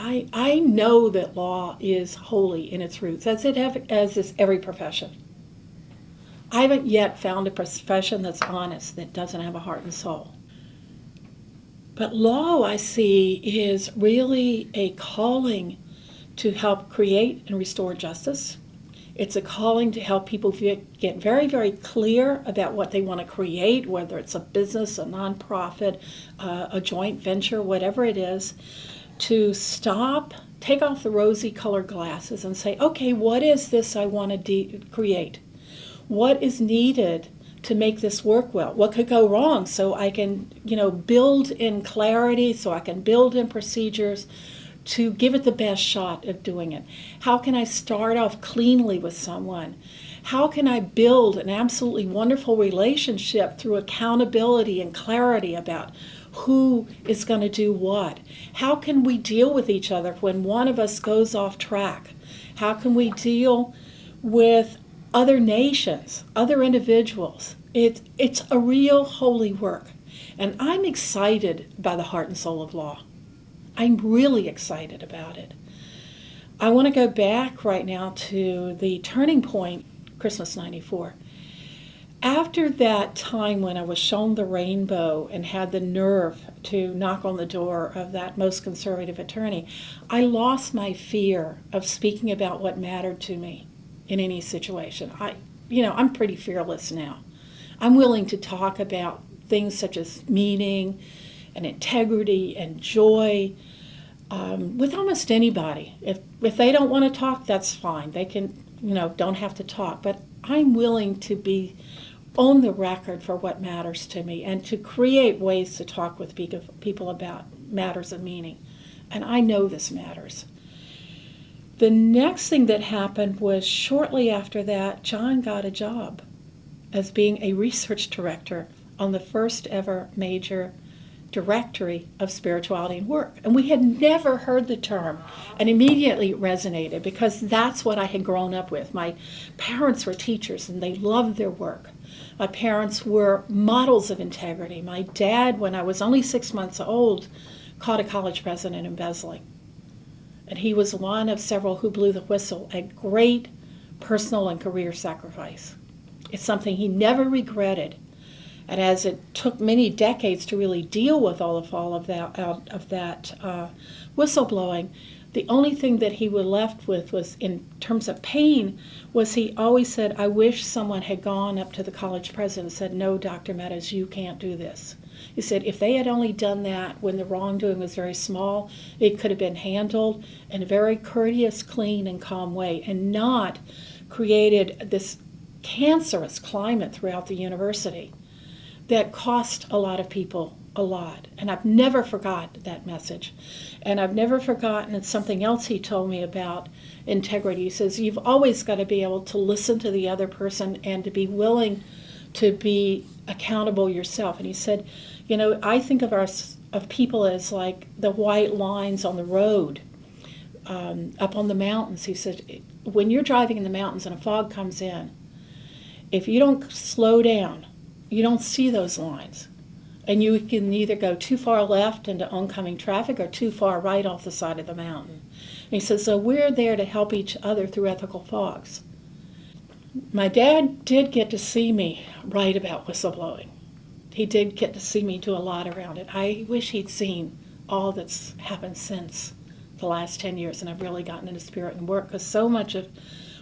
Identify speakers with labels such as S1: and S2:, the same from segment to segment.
S1: I know that law is holy in its roots, as is every profession. I haven't yet found a profession that's honest, that doesn't have a heart and soul. But law, I see, is really a calling to help create and restore justice. It's a calling to help people get very, very clear about what they want to create, whether it's a business, a nonprofit, a joint venture, whatever it is, to stop, take off the rosy colored glasses and say, okay, what is this I want to create? What is needed to make this work well? What could go wrong so I can, build in clarity, so I can build in procedures to give it the best shot of doing it? How can I start off cleanly with someone? How can I build an absolutely wonderful relationship through accountability and clarity about who is going to do what? How can we deal with each other when one of us goes off track? How can we deal with other nations, other individuals? It's a real holy work. And I'm excited by the heart and soul of law. I'm really excited about it. I want to go back right now to the turning point, Christmas '94. After that time when I was shown the rainbow and had the nerve to knock on the door of that most conservative attorney, I lost my fear of speaking about what mattered to me in any situation. I'm pretty fearless now. I'm willing to talk about things such as meaning and integrity and joy with almost anybody. If they don't want to talk, that's fine. They can, don't have to talk. But I'm willing to be on the record for what matters to me and to create ways to talk with people about matters of meaning. And I know this matters. The next thing that happened was shortly after that, John got a job as being a research director on the first ever major directory of spirituality and work. And we had never heard the term, and immediately it resonated because that's what I had grown up with. My parents were teachers and they loved their work. My parents were models of integrity. My dad, when I was only 6 months old, caught a college president embezzling. And he was one of several who blew the whistle, a great personal and career sacrifice. It's something he never regretted. And as it took many decades to really deal with all of that whistleblowing, the only thing that he was left with was, in terms of pain, was he always said, I wish someone had gone up to the college president and said, no, Dr. Meadows, you can't do this. He said, if they had only done that when the wrongdoing was very small, it could have been handled in a very courteous, clean, and calm way and not created this cancerous climate throughout the university that cost a lot of people a lot. And I've never forgot that message. And I've never forgotten, it's something else he told me about integrity. He says, you've always got to be able to listen to the other person and to be willing to be accountable yourself. And he said, I think of people as like the white lines on the road up on the mountains. He said, when you're driving in the mountains and a fog comes in, if you don't slow down, you don't see those lines. And you can either go too far left into oncoming traffic or too far right off the side of the mountain. And he says, so we're there to help each other through ethical fogs. My dad did get to see me write about whistleblowing. He did get to see me do a lot around it. I wish he'd seen all that's happened since the last 10 years, and I've really gotten into spirit and work because so much of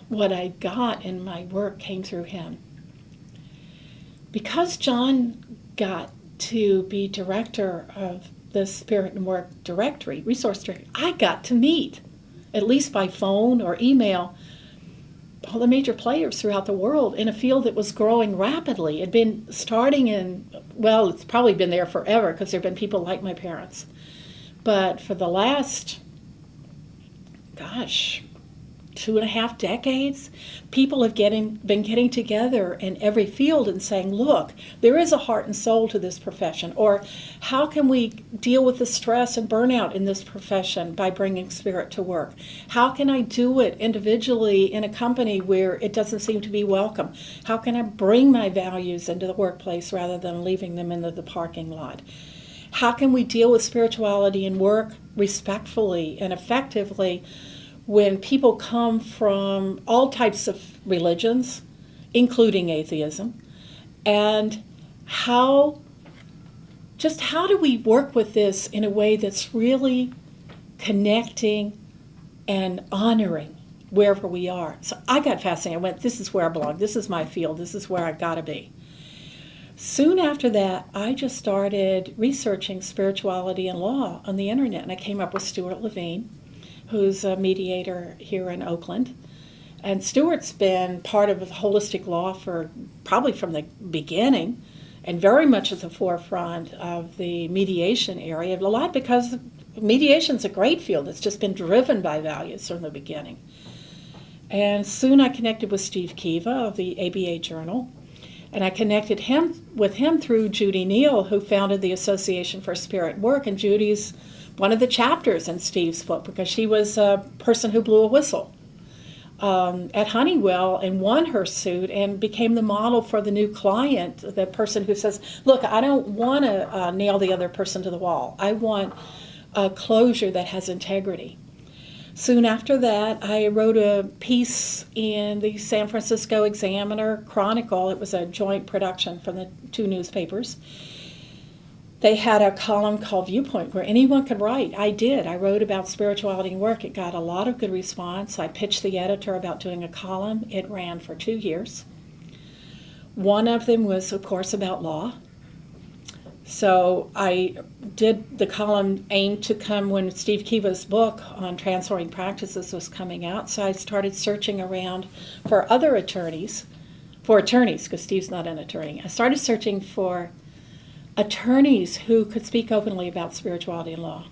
S1: what I got in my work came through him. Because John got to be director of the Spirit and Work Directory, Resource Directory, I got to meet, at least by phone or email, all the major players throughout the world in a field that was growing rapidly. It had been starting it's probably been there forever because there have been people like my parents. But for the last, 2.5 decades, people have been getting together in every field and saying, look, there is a heart and soul to this profession. Or how can we deal with the stress and burnout in this profession by bringing spirit to work? How can I do it individually in a company where it doesn't seem to be welcome? How can I bring my values into the workplace rather than leaving them into the parking lot? How can we deal with spirituality and work respectfully and effectively when people come from all types of religions, including atheism, and how do we work with this in a way that's really connecting and honoring wherever we are. So I got fascinated. I went, this is where I belong. This is my field. This is where I got to be. Soon after that, I just started researching spirituality and law on the internet, and I came up with Stuart Levine, who's a mediator here in Oakland. And Stuart's been part of holistic law for probably from the beginning, and very much at the forefront of the mediation area, a lot because mediation's a great field. It's just been driven by values from the beginning. And soon I connected with Steve Kiva of the ABA Journal, and I connected with him through Judy Neal, who founded the Association for Spirit Work, and Judy's one of the chapters in Steve's book because she was a person who blew a whistle at Honeywell and won her suit and became the model for the new client, the person who says, look, I don't want to nail the other person to the wall. I want a closure that has integrity. Soon after that, I wrote a piece in the San Francisco Examiner Chronicle. It was a joint production from the two newspapers. They had a column called Viewpoint where anyone could write. I did. I wrote about spirituality and work. It got a lot of good response. I pitched the editor about doing a column. It ran for 2 years. One of them was, of course, about law. So I did the column aimed to come when Steve Kiva's book on transforming practices was coming out. So I started searching around for other attorneys, because Steve's not an attorney. I started searching for attorneys who could speak openly about spirituality and law.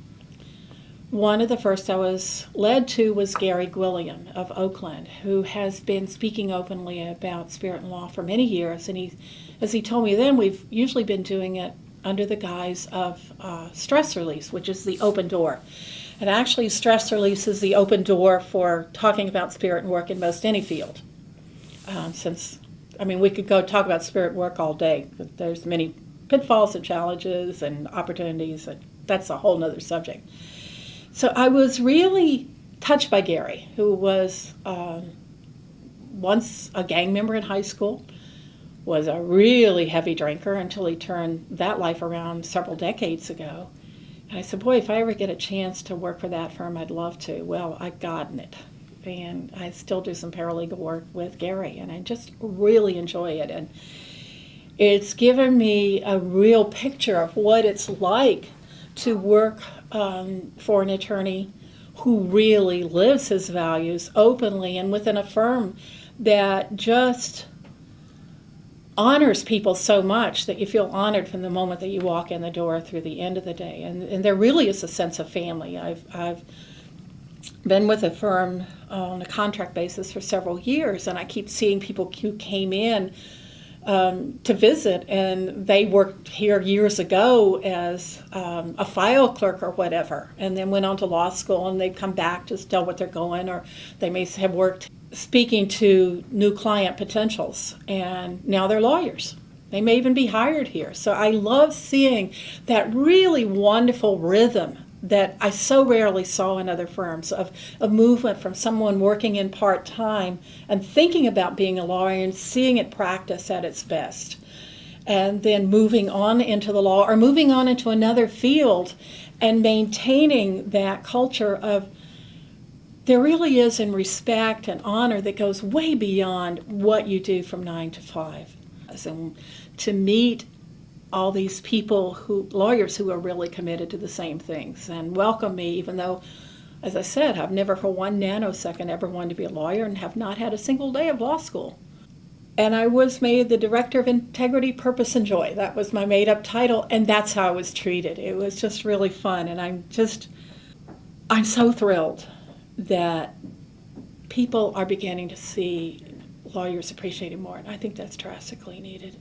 S1: One of the first I was led to was Gary Gwilliam of Oakland, who has been speaking openly about spirit and law for many years. And as he told me then, we've usually been doing it under the guise of stress release, which is the open door. And actually, stress release is the open door for talking about spirit and work in most any field. We could go talk about spirit work all day, but there's many pitfalls and challenges and opportunities, and that's a whole nother subject. So I was really touched by Gary, who was once a gang member in high school, was a really heavy drinker until he turned that life around several decades ago. And I said, boy, if I ever get a chance to work for that firm, I'd love to. Well, I've gotten it. And I still do some paralegal work with Gary, and I just really enjoy it. And it's given me a real picture of what it's like to work for an attorney who really lives his values openly and within a firm that just honors people so much that you feel honored from the moment that you walk in the door through the end of the day. And there really is a sense of family. I've been with a firm on a contract basis for several years, and I keep seeing people who came in to visit, and they worked here years ago as a file clerk or whatever, and then went on to law school, and they've come back to tell what they're going, or they may have worked speaking to new client potentials, and now they're lawyers. They may even be hired here. So I love seeing that really wonderful rhythm that I so rarely saw in other firms of a movement from someone working in part-time and thinking about being a lawyer and seeing it practice at its best, and then moving on into the law or moving on into another field and maintaining that culture of there really is in respect and honor that goes way beyond what you do from 9 to 5. And to meet all these people, lawyers who are really committed to the same things and welcome me, even though, as I said, I've never for 1 nanosecond ever wanted to be a lawyer and have not had a single day of law school. And I was made the Director of Integrity, Purpose, and Joy. That was my made-up title, and that's how I was treated. It was just really fun, and I'm so thrilled that people are beginning to see lawyers appreciated more, and I think that's drastically needed.